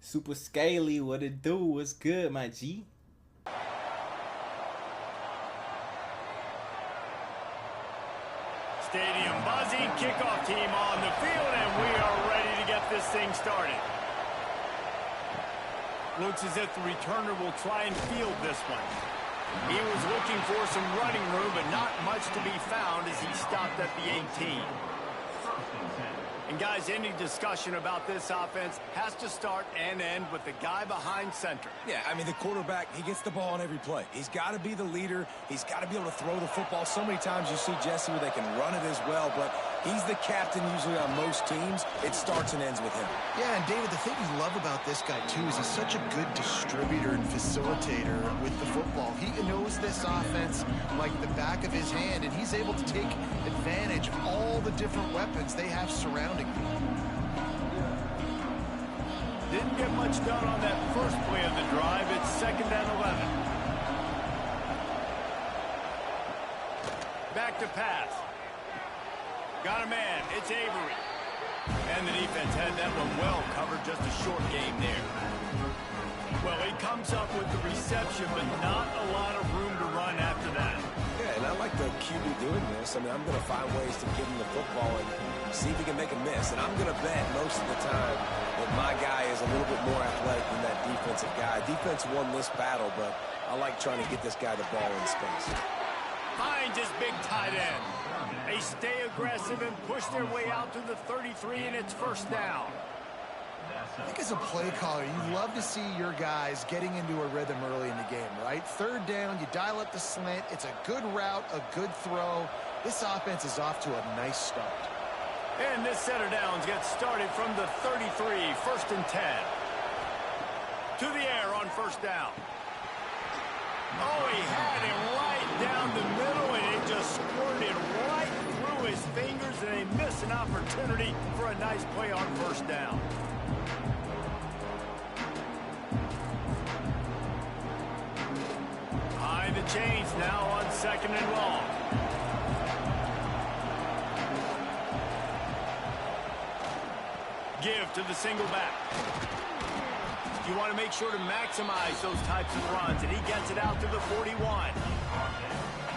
Super Scaly, what it do? What's good, my G? Stadium buzzing, kickoff team on the field, and we are ready to get this thing started. Looks as if the returner will try and field this one. He was looking for some running room, but not much to be found as he stopped at the 18. And guys, any discussion about this offense has to start and end with the guy behind center. Yeah, I mean, the quarterback, he gets the ball on every play. He's got to be the leader. He's got to be able to throw the football. So many times you see Jesse where they can run it as well, but he's the captain usually on most teams. It starts and ends with him. Yeah, and David, the thing we love about this guy, too, is he's such a good distributor and facilitator with the football. He knows this offense like the back of his hand, and he's able to take advantage of all the different weapons they have surrounding him. Didn't get much done on that first play of the drive. It's 2nd and 11. Back to pass. Got a man. It's Avery. And the defense had that one well covered. Just a short game there. Well, he comes up with the reception, but not a lot of room to run after that. Yeah, and I like the QB doing this. I mean, I'm going to find ways to give him the football and see if he can make a miss. And I'm going to bet most of the time that my guy is a little bit more athletic than that defensive guy. Defense won this battle, but I like trying to get this guy the ball in space. Finds his big tight end. They stay aggressive and push their way out to the 33, and it's 1st down. I think as a play caller, you love to see your guys getting into a rhythm early in the game, right? 3rd down, you dial up the slant. It's a good route, a good throw. This offense is off to a nice start. And this set of downs gets started from the 33, 1st and 10. To the air on 1st down. Oh, he had him right down the middle, and it just squirted right through his fingers, and they miss an opportunity for a nice play on 1st down. Behind the chains now on 2nd and long. Give to the single back. You want to make sure to maximize those types of runs, and he gets it out to the 41.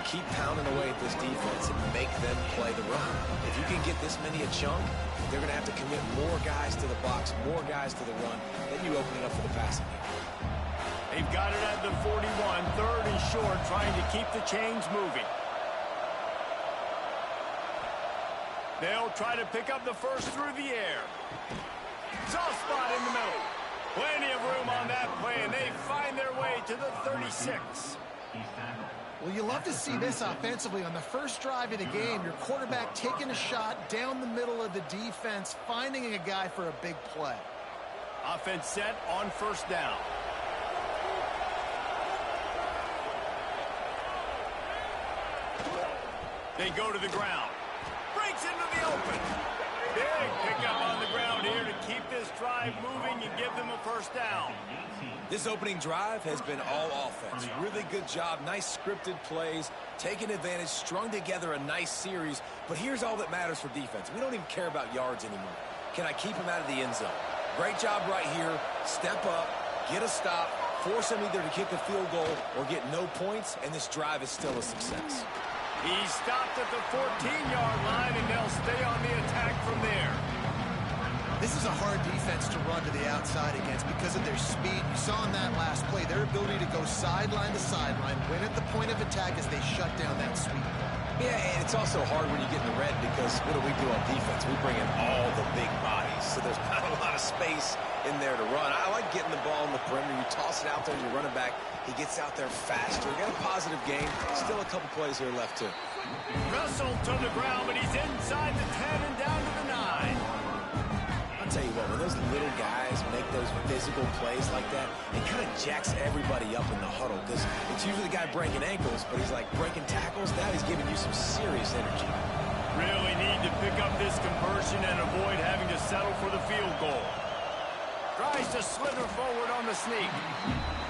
Keep pounding away at this defense and make them play the run. If you can get this many a chunk, they're going to have to commit more guys to the box, more guys to the run. Then you open it up for the passing game. They've got it at the 41, 3rd and short, trying to keep the chains moving. They'll try to pick up the first through the air. Soft spot in the middle. Plenty of room on that play, and they find their way to the 36. Well, you love to see this offensively. On the first drive of the game, your quarterback taking a shot down the middle of the defense, finding a guy for a big play. Offense set on 1st down. They go to the ground. Breaks into the open. Big pickup on the ground here to keep this drive moving and give them a 1st down. This opening drive has been all offense. Really good job. Nice scripted plays. Taking advantage. Strung together a nice series. But here's all that matters for defense. We don't even care about yards anymore. Can I keep him out of the end zone? Great job right here. Step up. Get a stop. Force him either to kick a field goal or get no points. And this drive is still a success. He stopped at the 14-yard line, and they'll stay on the attack from there. This is a hard defense to run to the outside against because of their speed. You saw in that last play their ability to go sideline to sideline, win at the point of attack as they shut down that sweep. Yeah, and it's also hard when you get in the red because what do on defense? We bring in all the big bodies, so there's not a lot of space in there to run. I like getting the ball in the perimeter. You toss it out there, you're running back. He gets out there faster. Got a positive game. Still a couple plays here left, too. Russell to the ground, but he's inside the 10 and down to the 9. I'll tell you what, when those little guys make those physical plays like that, it kind of jacks everybody up in the huddle because it's usually the guy breaking ankles, but he's like breaking tackles. Now he's giving you some serious energy. Really need to pick up this conversion and avoid having to settle for the field goal. Tries to slither forward on the sneak.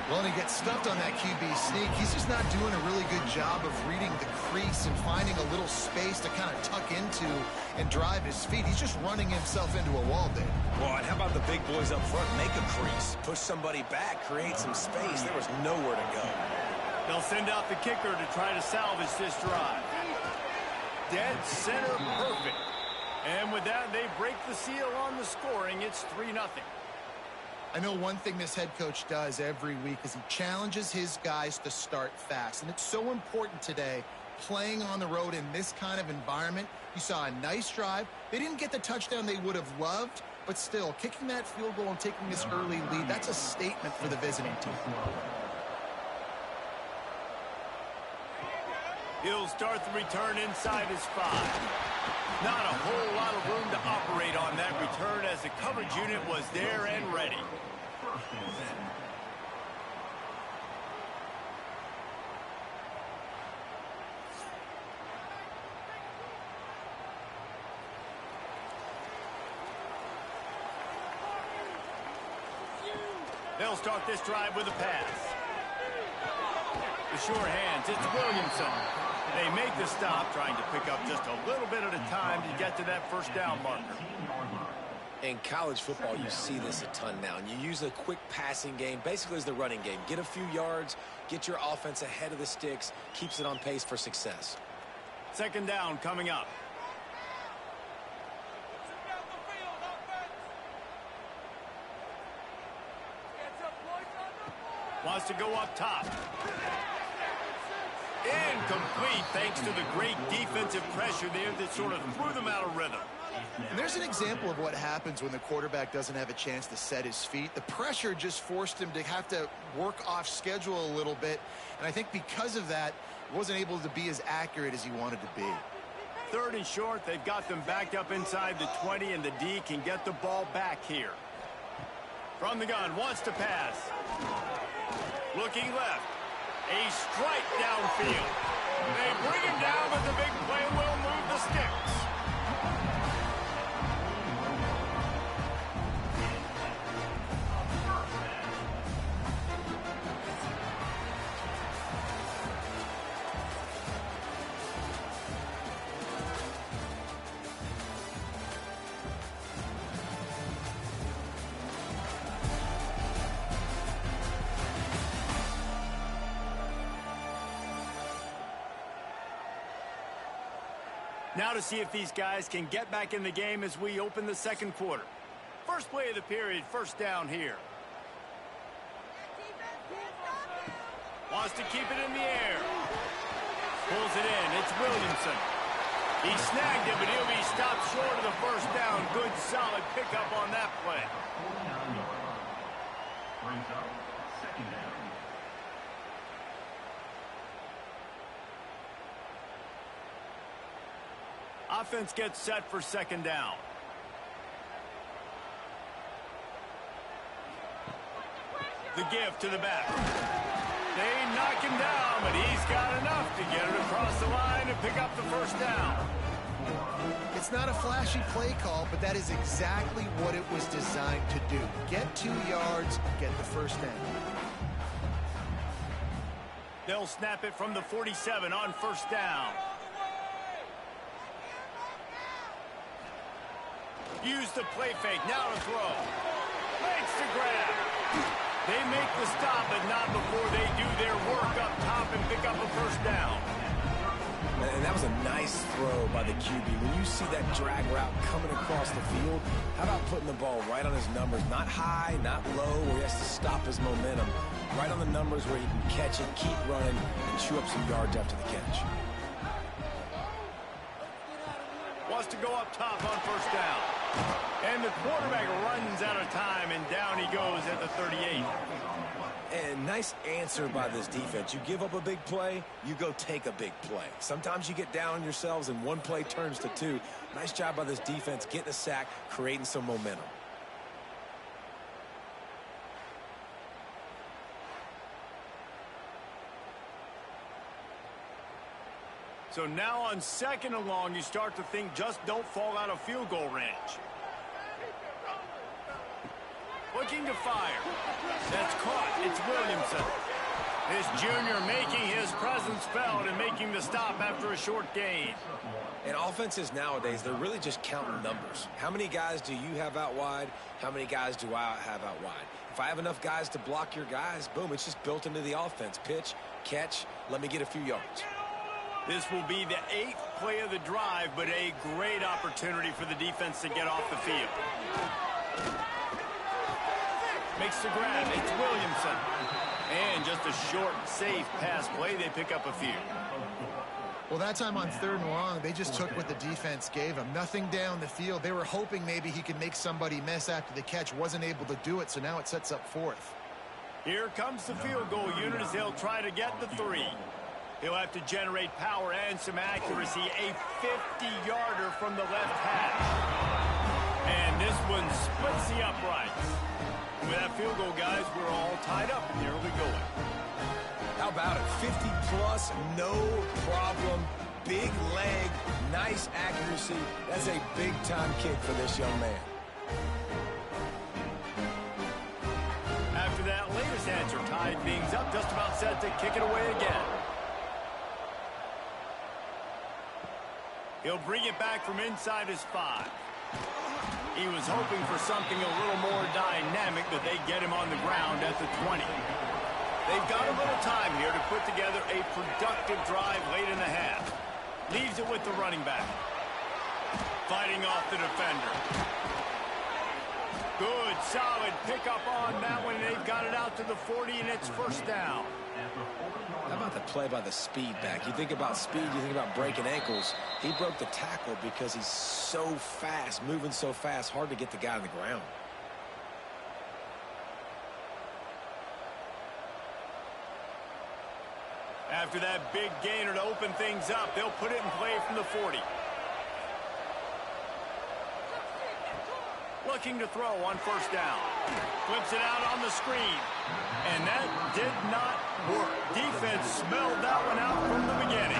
Well, and he gets stuffed on that QB sneak. He's just not doing a really good job of reading the crease and finding a little space to kind of tuck into and drive his feet. He's just running himself into a wall there. Well, and how about the big boys up front? Make a crease, push somebody back, create some space. There was nowhere to go. They'll send out the kicker to try to salvage this drive. Dead center perfect. And with that, they break the seal on the scoring. It's 3-0. I know one thing this head coach does every week is he challenges his guys to start fast. And it's so important today, playing on the road in this kind of environment. You saw a nice drive. They didn't get the touchdown they would have loved, but still, kicking that field goal and taking this early lead, that's a statement for the visiting team. He'll start the return inside his 5. Not a whole lot of room to operate on that return as the coverage unit was there and ready. They'll start this drive with a pass. The sure hands, it's Williamson. They make the stop, trying to pick up just a little bit at a time to get to that first down marker. In college football, you see this a ton now. And you use a quick passing game, basically as the running game. Get a few yards, get your offense ahead of the sticks, keeps it on pace for success. Second down coming up. Wants to go up top. Incomplete thanks to the great defensive pressure there that sort of threw them out of rhythm. And there's an example of what happens when the quarterback doesn't have a chance to set his feet. The pressure just forced him to have to work off schedule a little bit. And I think because of that, he wasn't able to be as accurate as he wanted to be. Third and short, they've got them backed up inside the 20, and the D can get the ball back here. From the gun, wants to pass. Looking left. A strike downfield. They bring him down, but the big play will move the sticks. Now to see if these guys can get back in the game as we open the second quarter. First play of the period, first down here. Wants to keep it in the air. Pulls it in. It's Williamson. He snagged it, but he'll be stopped short of the first down. Good, solid pickup on that play. Offense gets set for second down. The give to the back. They knock him down, but he's got enough to get it across the line and pick up the first down. It's not a flashy play call, but that is exactly what it was designed to do. Get 2 yards, get the first down. They'll snap it from the 47 on first down. Use the play fake, now to throw. Makes the grab. They make the stop, but not before they do their work up top and pick up a first down. And that was a nice throw by the QB. When you see that drag route coming across the field, how about putting the ball right on his numbers? Not high, not low, where he has to stop his momentum. Right on the numbers where he can catch it, keep running, and chew up some yards after the catch. Wants to go up top on first down. And the quarterback runs out of time, and down he goes at the 38. And nice answer by this defense. You give up a big play, you go take a big play. Sometimes you get down on yourselves and one play turns to 2. Nice job by this defense getting a sack, creating some momentum. So now on second and long, you start to think just don't fall out of field goal range. Looking to fire. That's caught. It's Williamson. This junior making his presence felt and making the stop after a short gain. And offenses nowadays, they're really just counting numbers. How many guys do you have out wide? How many guys do I have out wide? If I have enough guys to block your guys, boom, it's just built into the offense. Pitch, catch, let me get a few yards. This will be the 8th play of the drive, but a great opportunity for the defense to get off the field. Makes the grab. It's Williamson. And just a short, safe pass play. They pick up a few. Well, that time on 3rd and long, they just took what the defense gave him. Nothing down the field. They were hoping maybe he could make somebody miss after the catch. Wasn't able to do it, so now it sets up 4th. Here comes the field goal unit as they'll try to get the 3. He'll have to generate power and some accuracy. A 50-yarder from the left hash. And this one splits the uprights. With that field goal, guys, we're all tied up in the early going. How about it? 50-plus, no problem. Big leg, nice accuracy. That's a big-time kick for this young man. After that latest answer, tied things up, just about set to kick it away again. He'll bring it back from inside his 5. He was hoping for something a little more dynamic, but they get him on the ground at the 20. They've got a little time here to put together a productive drive late in the half. Leaves it with the running back. Fighting off the defender. Good, solid pickup on that one. They've got it out to the 40, and it's 1st down. How about the play by the speed back? You think about speed, you think about breaking ankles. He broke the tackle because he's so fast, moving so fast, hard to get the guy on the ground. After that big gainer to open things up, they'll put it in play from the 40. Looking to throw on 1st down. Flips it out on the screen. And that did not work. Defense smelled that one out from the beginning.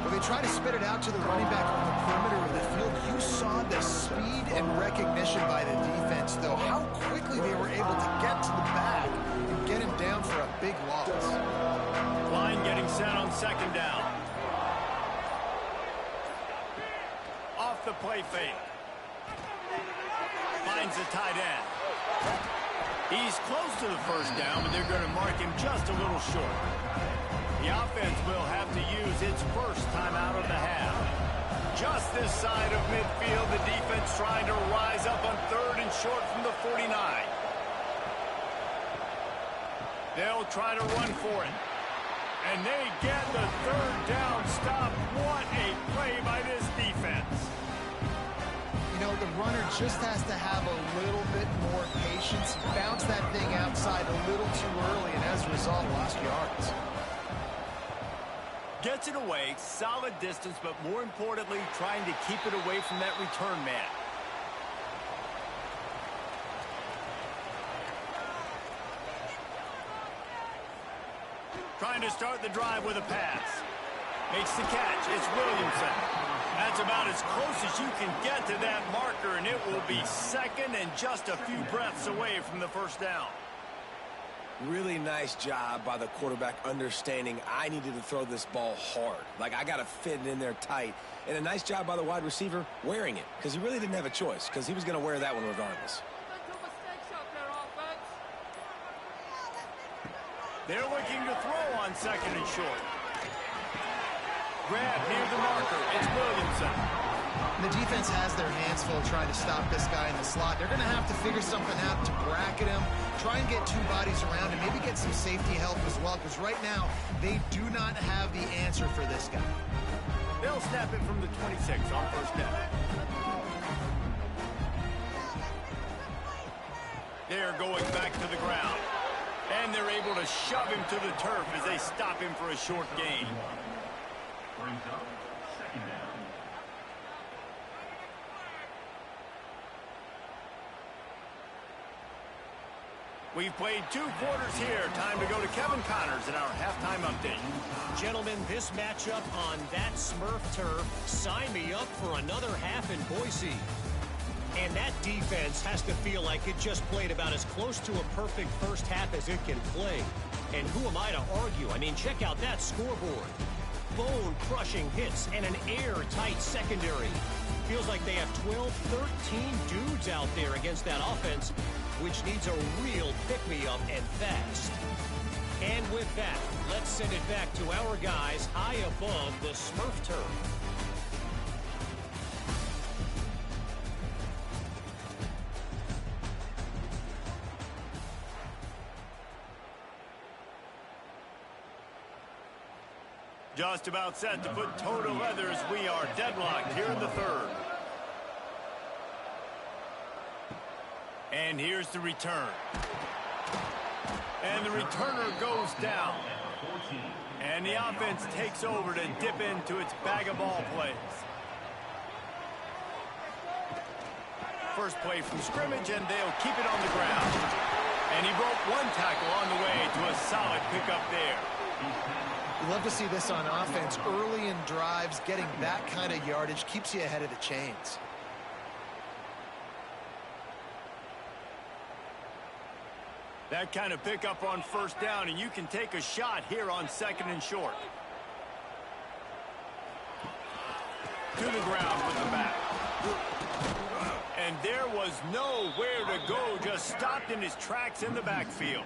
Well, they try to spit it out to the running back on the perimeter of the field. You saw the speed and recognition by the defense, though. How quickly they were able to get to the back and get him down for a big loss. Line getting set on 2nd down. Off the play fake. Finds the tight end. He's close to the 1st down, but they're going to mark him just a little short. The offense will have to use its 1st timeout of the half. Just this side of midfield, the defense trying to rise up on 3rd and short from the 49. They'll try to run for it. And they get the 3rd down stop. What a play by this defense. You know, the runner just has to have a little bit more patience. Bounce that thing outside a little too early, and as a result, lost yards. Gets it away, solid distance, but more importantly, trying to keep it away from that return man. Trying to start the drive with a pass. Makes the catch. It's Williamson. That's about as close as you can get to that marker, and it will be 2nd and just a few breaths away from the 1st down. Really nice job by the quarterback understanding I needed to throw this ball hard. Like, I got to fit it in there tight. And a nice job by the wide receiver wearing it, because he really didn't have a choice, because he was going to wear that one regardless. They're looking to throw on 2nd and short. Grab near the marker. It's Williamson. The defense has their hands full trying to stop this guy in the slot. They're going to have to figure something out to bracket him, try and get 2 bodies around, and maybe get some safety help as well, because right now they do not have the answer for this guy. They'll snap it from the 26 on 1st down. They're going back to the ground. And they're able to shove him to the turf as they stop him for a short gain. Brings up 2nd down. We've played 2 quarters here. Time to go to Kevin Connors in our halftime update. Gentlemen, this matchup on that Smurf turf, sign me up for another half in Boise. And that defense has to feel like it just played about as close to a perfect first half as it can play. And who am I to argue? I mean, check out that scoreboard. Bone-crushing hits and an airtight secondary. Feels like they have 12, 13 dudes out there against that offense, which needs a real pick-me-up and fast. And with that, let's send it back to our guys high above the Smurf turf. Just about set to put toe to leather as we are deadlocked here in the third. And here's the return. And the returner goes down. And the offense takes over to dip into its bag of ball plays. First play from scrimmage, and they'll keep it on the ground. And he broke one tackle on the way to a solid pickup there. You love to see this on offense. Early in drives, getting that kind of yardage keeps you ahead of the chains. That kind of pickup on first down, and you can take a shot here on second and short. To the ground with the back. And there was nowhere to go, just stopped in his tracks in the backfield.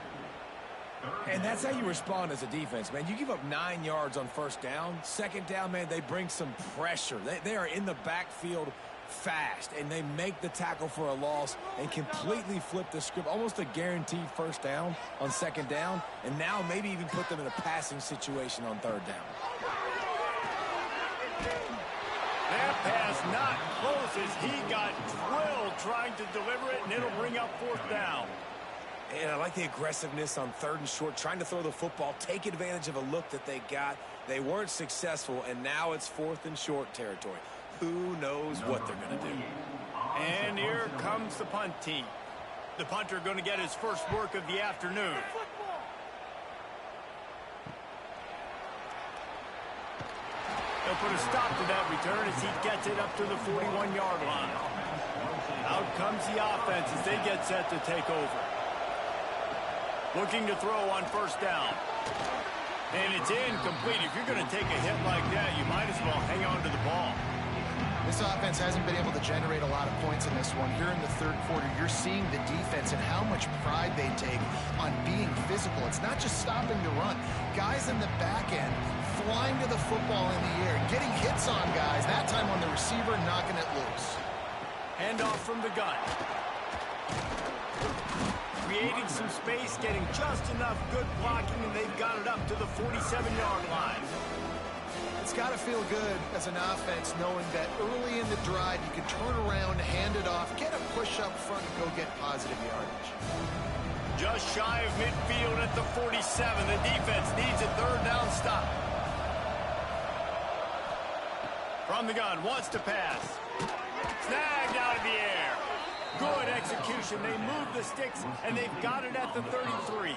And that's how you respond as a defense, man. You give up 9 yards on first down. Second down, man, they bring some pressure. They are in the backfield fast, and they make the tackle for a loss and completely flip the script. Almost a guaranteed first down on second down, and now maybe even put them in a passing situation on third down. That pass not close as he got drilled trying to deliver it, and it'll bring up fourth down. And I like the aggressiveness on third and short, trying to throw the football, take advantage of a look that they got. They weren't successful, and now it's fourth and short territory. Who knows what they're going to do? And here comes the punt team. The punter going to get his first work of the afternoon. They'll put a stop to that return as he gets it up to the 41-yard line. Out comes the offense as they get set to take over. Looking to throw on first down. And it's incomplete. If you're going to take a hit like that, you might as well hang on to the ball. This offense hasn't been able to generate a lot of points in this one. Here in the third quarter, you're seeing the defense and how much pride they take on being physical. It's not just stopping the run. Guys in the back end flying to the football in the air, getting hits on guys, that time on the receiver, knocking it loose. Handoff from the gun. Creating some space, getting just enough good blocking, and they've got it up to the 47-yard line. It's got to feel good as an offense knowing that early in the drive you can turn around, hand it off, get a push up front, and go get positive yardage. Just shy of midfield at the 47. The defense needs a third down stop. From the gun, wants to pass. Snagged out of the air. Good execution. They move the sticks, and they've got it at the 33.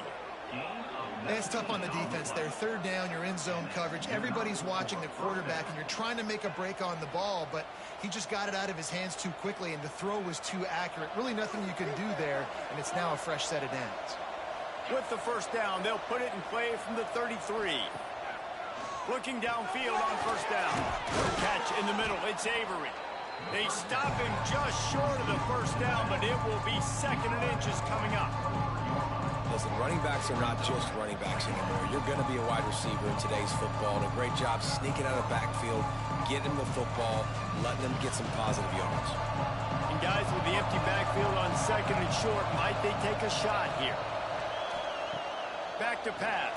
It's tough on the defense there. Third down, you're in zone coverage. Everybody's watching the quarterback, and you're trying to make a break on the ball, but he just got it out of his hands too quickly, and the throw was too accurate. Really nothing you can do there, and it's now a fresh set of downs. With the first down, they'll put it in play from the 33. Looking downfield on first down. Catch in the middle. It's Avery. They stop him just short of the first down, but it will be second and inches coming up. Listen, running backs are not just running backs anymore. You're going to be a wide receiver in today's football, and a great job sneaking out of the backfield, getting them the football, letting them get some positive yards. And guys, with the empty backfield on second and short, might they take a shot here? Back to pass.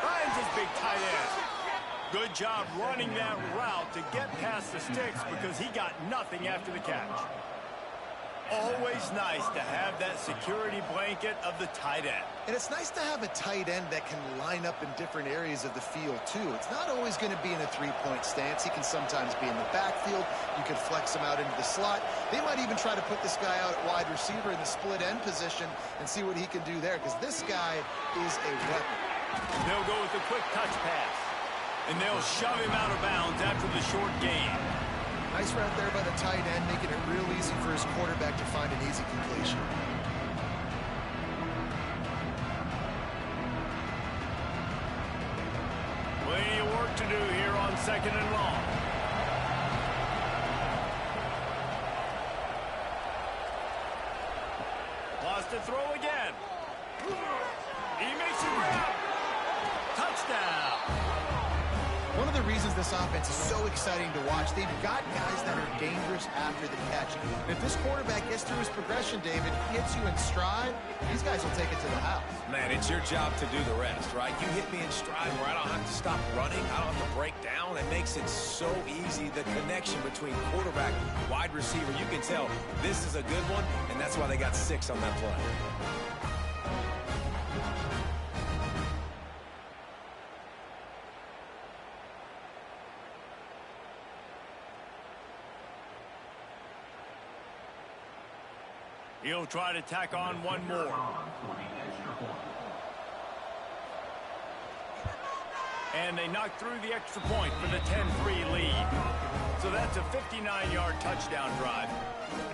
Finds his big tight end. Good job running that route to get past the sticks because he got nothing after the catch. Always nice to have that security blanket of the tight end. And it's nice to have a tight end that can line up in different areas of the field, too. It's not always going to be in a three-point stance. He can sometimes be in the backfield. You could flex him out into the slot. They might even try to put this guy out at wide receiver in the split end position and see what he can do there, because this guy is a weapon. They'll go with a quick touch pass, and they'll shove him out of bounds after the short gain. Nice route there by the tight end, making it real easy for his quarterback to find an easy completion. Plenty of work to do here on 2nd and long. Wants to throw again. He makes a grab. Touchdown. One of the reasons this offense is so exciting to watch, they've got guys that are dangerous after the catch. And if this quarterback gets through his progression, David, hits you in stride, these guys will take it to the house. Man, it's your job to do the rest, right? You hit me in stride where I don't have to stop running. I don't have to break down. It makes it so easy, the connection between quarterback, wide receiver. You can tell this is a good one, and that's why they got 6 on that play. He'll try to tack on one more. And they knock through the extra point for the 10-3 lead. So that's a 59-yard touchdown drive.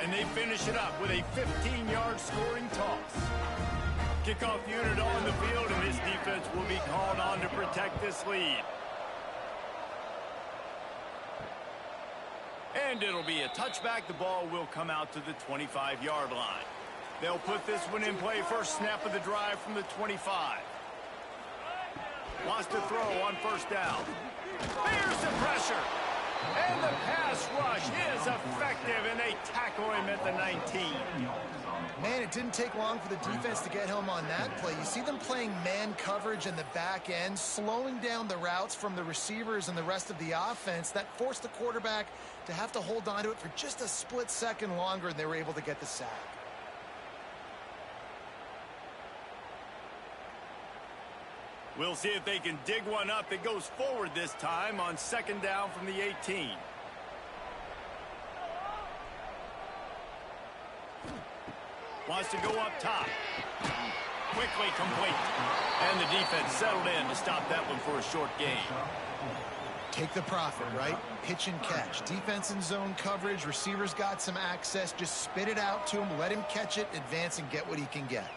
And they finish it up with a 15-yard scoring toss. Kickoff unit on the field, and this defense will be called on to protect this lead. And it'll be a touchback. The ball will come out to the 25-yard line. They'll put this one in play. First snap of the drive from the 25. Wants to throw on 1st down. There's the pressure. And the pass rush is effective, and they tackle him at the 19. Man, it didn't take long for the defense to get home on that play. You see them playing man coverage in the back end, slowing down the routes from the receivers and the rest of the offense. That forced the quarterback to have to hold on to it for just a split second longer, and they were able to get the sack. We'll see if they can dig one up that goes forward this time on 2nd down from the 18. Wants to go up top. Quickly complete. And the defense settled in to stop that one for a short gain. Take the profit, right? Pitch and catch. Defense in zone coverage. Receivers got some access. Just spit it out to him. Let him catch it, advance, and get what he can get.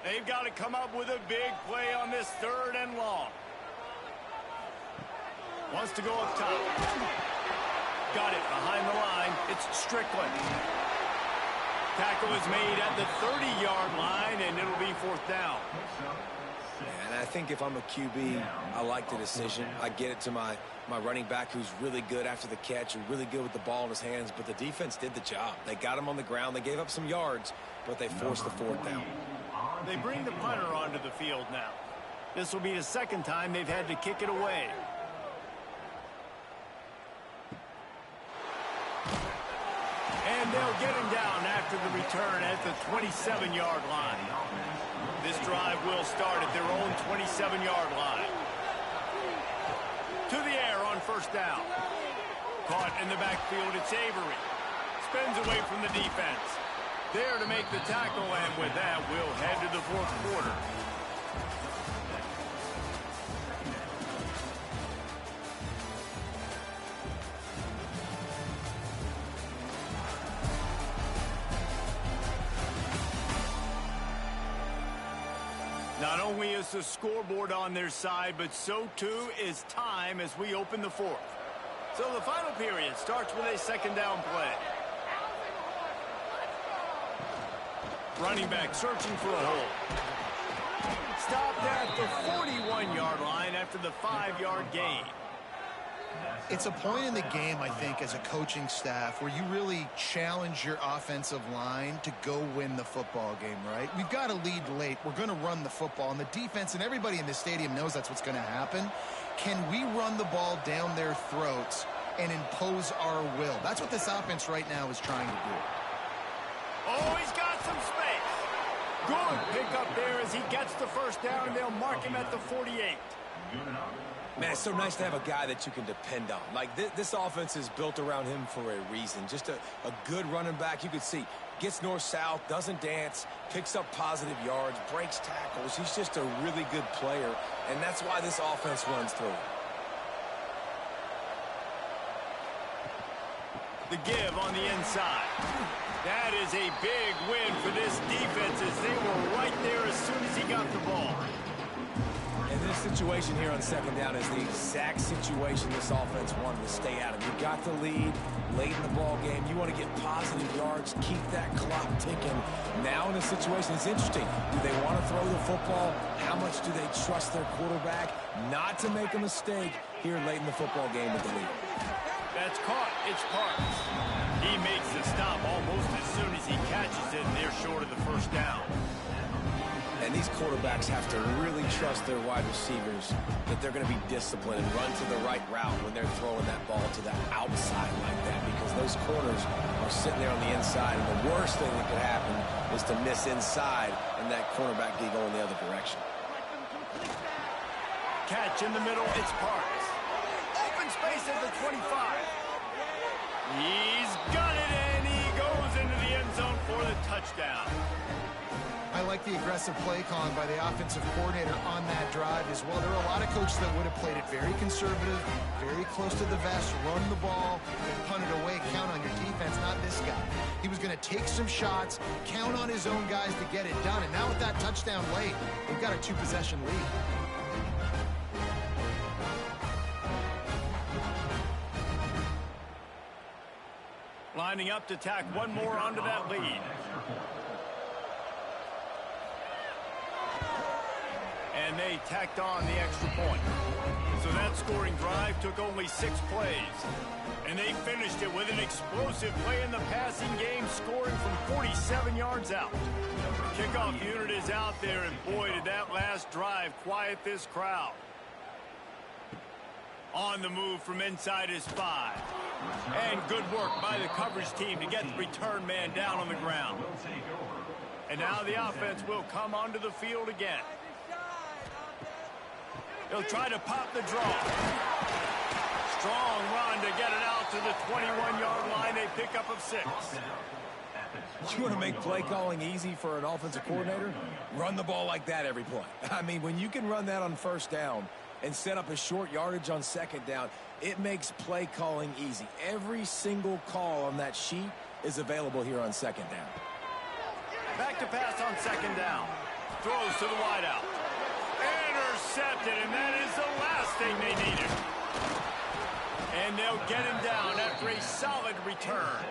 They've got to come up with a big play on this 3rd and long. Wants to go up top. Got it behind the line. It's Strickland. Tackle is made at the 30-yard line, and it'll be 4th down. And I think if I'm a QB, I like the decision. I get it to my running back who's really good after the catch and really good with the ball in his hands, but the defense did the job. They got him on the ground. They gave up some yards, but they forced the 4th down. They bring the punter onto the field now. This will be the 2nd time they've had to kick it away. And they'll get him down after the return at the 27-yard line. This drive will start at their own 27-yard line. To the air on 1st down. Caught in the backfield, it's Avery. Spins away from the defense. There to make the tackle, and with that, we'll head to the 4th quarter. Not only is the scoreboard on their side, but so too is time as we open the 4th. So the final period starts with a 2nd down play. Running back searching for a hole. Stopped at the 41-yard line after the 5-yard gain. It's a point in the game, I think, as a coaching staff where you really challenge your offensive line to go win the football game, right? We've got to lead late. We're going to run the football, and the defense and everybody in the stadium knows that's what's going to happen. Can we run the ball down their throats and impose our will? That's what this offense right now is trying to do. Oh, he's got some space. Good pickup there as he gets the 1st down. They'll mark him at the 48. Man, it's so nice to have a guy that you can depend on. Like, this offense is built around him for a reason. Just a good running back. You can see, gets north-south, doesn't dance, picks up positive yards, breaks tackles. He's just a really good player, and that's why this offense runs through him. The give on the inside. That is a big win for this defense as they were right there as soon as he got the ball. And this situation here on second down is the exact situation this offense wanted to stay out of. You got the lead late in the ball game. You want to get positive yards, keep that clock ticking. Now in this situation, it's interesting. Do they want to throw the football? How much do they trust their quarterback not to make a mistake here late in the football game with the lead? That's caught. It's Parks. He makes the stop almost as soon as he catches it, and they're short of the first down. And these quarterbacks have to really trust their wide receivers that they're going to be disciplined and run to the right route when they're throwing that ball to the outside like that, because those corners are sitting there on the inside, and the worst thing that could happen is to miss inside and that cornerback be going the other direction. Catch in the middle. It's Parks. Open space at the 25. He's got it, and he goes into the end zone for the touchdown. I like the aggressive play calling by the offensive coordinator on that drive as well. There are a lot of coaches that would have played it very conservative, very close to the vest, run the ball, and punt it away, count on your defense, not this guy. He was going to take some shots, count on his own guys to get it done, and now with that touchdown late, they've got a 2-possession lead. Lining up to tack one more onto that lead. And they tacked on the extra point. So that scoring drive took only 6 plays. And they finished it with an explosive play in the passing game, scoring from 47 yards out. The kickoff unit is out there, and boy, did that last drive quiet this crowd. On the move from inside his 5. And good work by the coverage team to get the return man down on the ground. And now the offense will come onto the field again. He'll try to pop the draw. Strong run to get it out to the 21-yard line. A pickup of 6. You want to make play calling easy for an offensive coordinator? Run the ball like that every play. I mean, when you can run that on first down and set up a short yardage on second down, it makes play calling easy. Every single call on that sheet is available here on second down. Back to pass on second down. Throws to the wideout. Intercepted, and that is the last thing they needed. And they'll get him down after a solid return.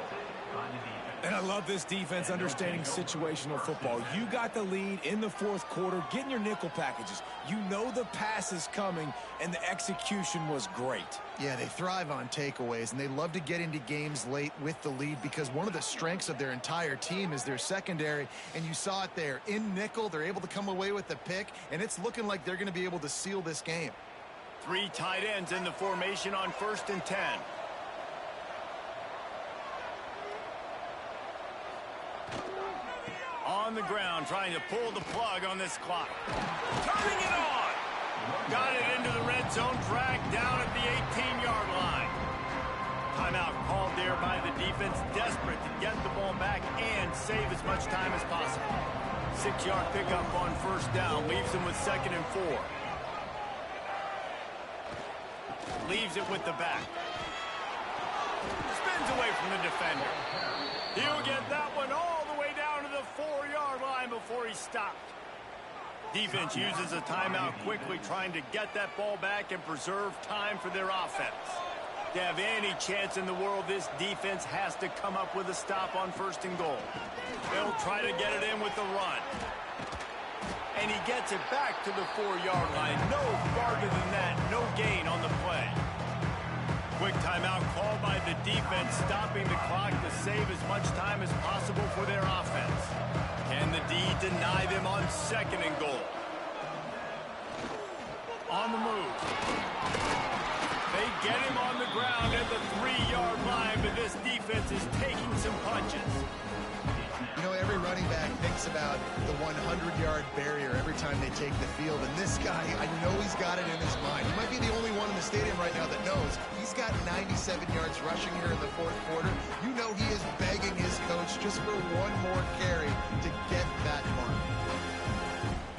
And I love this defense understanding situational football. You got the lead in the fourth quarter, getting your nickel packages. You know the pass is coming, and the execution was great. Yeah, they thrive on takeaways, and they love to get into games late with the lead because one of the strengths of their entire team is their secondary, and you saw it there. In nickel, they're able to come away with the pick, and it's looking like they're going to be able to seal this game. 3 tight ends in the formation on 1st and 10. On the ground, trying to pull the plug on this clock. Turning it on! Got it into the red zone, dragged down at the 18-yard line. Timeout called there by the defense, desperate to get the ball back and save as much time as possible. 6-yard pickup on 1st down, leaves them with 2nd and 4. Leaves it with the back. Spins away from the defender. He'll get that one all the way down to the 4-yard line before he stopped. Defense uses a timeout quickly, trying to get that ball back and preserve time for their offense. To have any chance in the world, this defense has to come up with a stop on 1st and goal. They'll try to get it in with the run. And he gets it back to the 4-yard line. No farther than that. No gain on the play. Quick timeout called by the defense, stopping the clock to save as much time as possible for their offense. Can the D deny them on 2nd and goal? On the move. They get him on the ground at the 3-yard line, but this defense is taking some punches. You know, every running back thinks about the 100-yard barrier every time they take the field. And this guy, I know he's got it in his mind. He might be the only one in the stadium right now that knows he's got 97 yards rushing here in the fourth quarter. You know he is begging his coach just for one more carry to get that mark.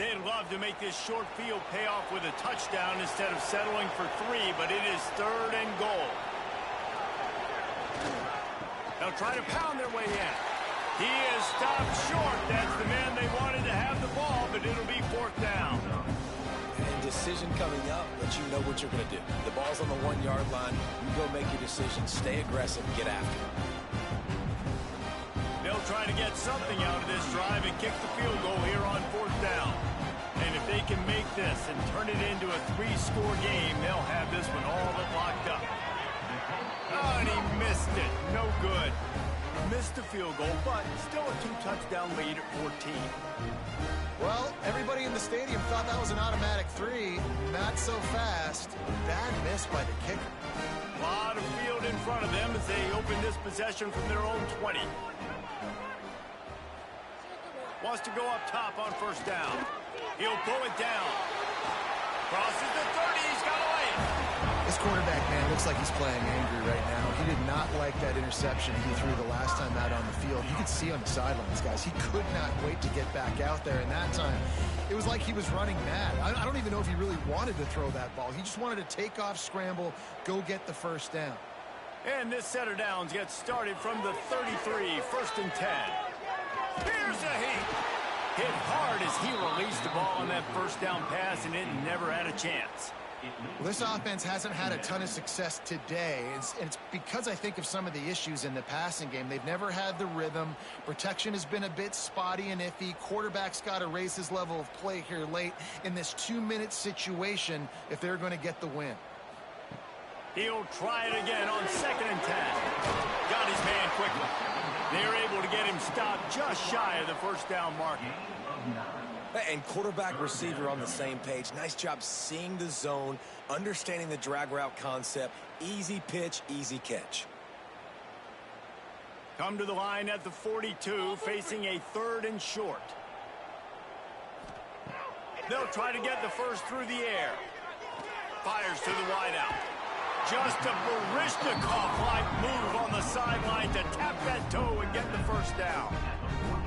They'd love to make this short field pay off with a touchdown instead of settling for 3, but it is 3rd and goal. They'll try to pound their way in. He is stopped short. That's the man they wanted to have the ball, but it'll be fourth down. And decision coming up, but you know what you're going to do. The ball's on the 1-yard line. You go make your decision, stay aggressive, get after it. They'll try to get something out of this drive and kick the field goal here on fourth down. And if they can make this and turn it into a 3-score game, they'll have this one all but locked up. Oh, and he missed it. No good. Missed the field goal, but still a 2-touchdown lead at 14. Well, everybody in the stadium thought that was an automatic 3. Not so fast. Bad miss by the kicker. A lot of field in front of them as they open this possession from their own 20. Wants to go up top on first down. He'll pull it down. Crosses the 30. He's got away. This quarterback, man, looks like he's playing angry right now. He did not like that interception he threw the last time out on the field. You could see on the sidelines, guys. He could not wait to get back out there. And that time, it was like he was running mad. I don't even know if he really wanted to throw that ball. He just wanted to take off, scramble, go get the first down. And this set of downs gets started from the 33, first and 10. Here's a heat. Hit hard as he released the ball on that first down pass, and it never had a chance. Well, this offense hasn't had a ton of success today, and it's because I think of some of the issues in the passing game. They've never had the rhythm. Protection has been a bit spotty and iffy. Quarterback's got to raise his level of play here late in this 2-minute situation if they're going to get the win. He'll try it again on second and 10. Got his man quickly. They're able to get him stopped just shy of the first down marker. And quarterback receiver on the same page. Nice job seeing the zone, understanding the drag route concept. Easy pitch, easy catch. Come to the line at the 42, facing a 3rd and short. They'll try to get the first through the air. Fires to the wideout. Just a Baryshnikov-like move on the sideline to tap that toe and get the first down.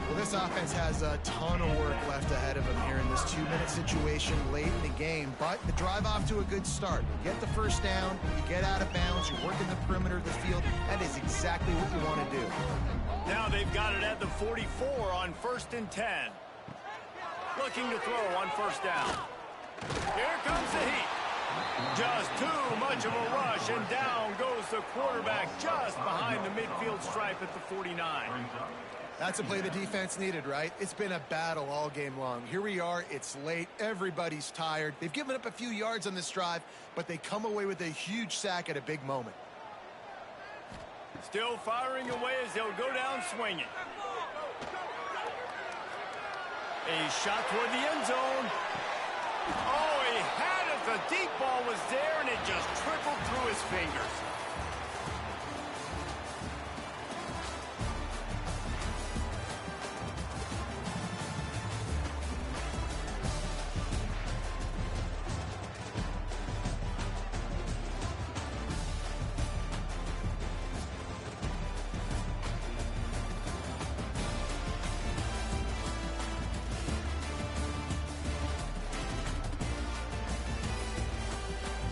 Well, this offense has a ton of work left ahead of them here in this 2-minute situation late in the game, but the drive off to a good start. You get the first down, you get out of bounds, you work in the perimeter of the field. That is exactly what you want to do. Now they've got it at the 44 on first and 10. Looking to throw on first down. Here comes the heat. Just too much of a rush, and down goes the quarterback just behind the midfield stripe at the 49. That's a play the defense needed, right? It's been a battle all game long. Here we are. It's late. Everybody's tired. They've given up a few yards on this drive, but they come away with a huge sack at a big moment. Still firing away as they'll go down swinging. A shot toward the end zone. Oh, he had it. The deep ball was there, and it just trickled through his fingers.